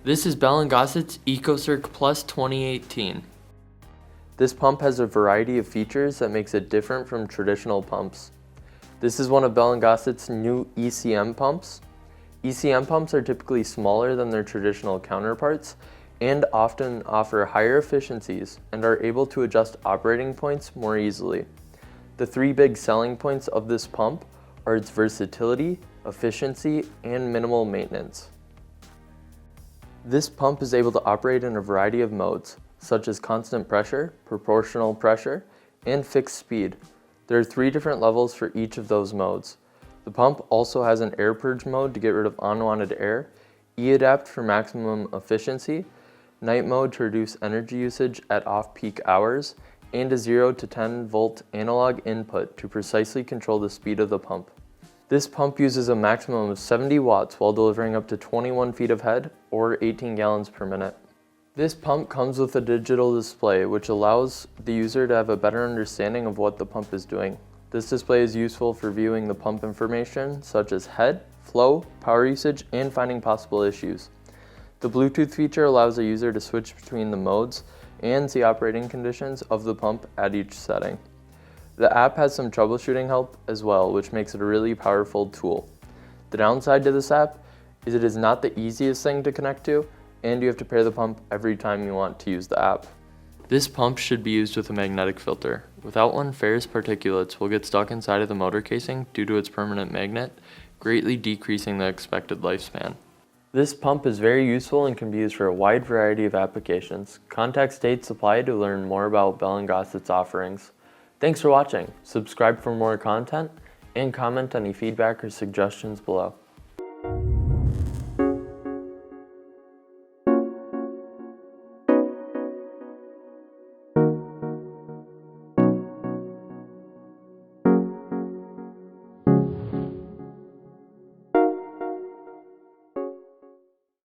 This is Bell Gossett's Ecocirc Plus 2018. This pump has a variety of features that makes it different from traditional pumps. This is one of Bell Gossett's new ECM pumps. ECM pumps are typically smaller than their traditional counterparts and often offer higher efficiencies and are able to adjust operating points more easily. The three big selling points of this pump are its versatility, efficiency, and minimal maintenance. This pump is able to operate in a variety of modes, such as constant pressure, proportional pressure, and fixed speed. There are 3 different levels for each of those modes. The pump also has an air purge mode to get rid of unwanted air, E-adapt for maximum efficiency, night mode to reduce energy usage at off-peak hours, and a 0 to 10 volt analog input to precisely control the speed of the pump. This pump uses a maximum of 70 watts while delivering up to 21 feet of head or 18 gallons per minute. This pump comes with a digital display which allows the user to have a better understanding of what the pump is doing. This display is useful for viewing the pump information such as head, flow, power usage, and finding possible issues. The Bluetooth feature allows a user to switch between the modes and see operating conditions of the pump at each setting. The app has some troubleshooting help as well, which makes it a really powerful tool. The downside to this app is it is not the easiest thing to connect to, and you have to pair the pump every time you want to use the app. This pump should be used with a magnetic filter. Without one, ferrous particulates will get stuck inside of the motor casing due to its permanent magnet, greatly decreasing the expected lifespan. This pump is very useful and can be used for a wide variety of applications. Contact State Supply to learn more about Bell & Gossett's offerings. Thanks for watching. Subscribe for more content and comment any feedback or suggestions below.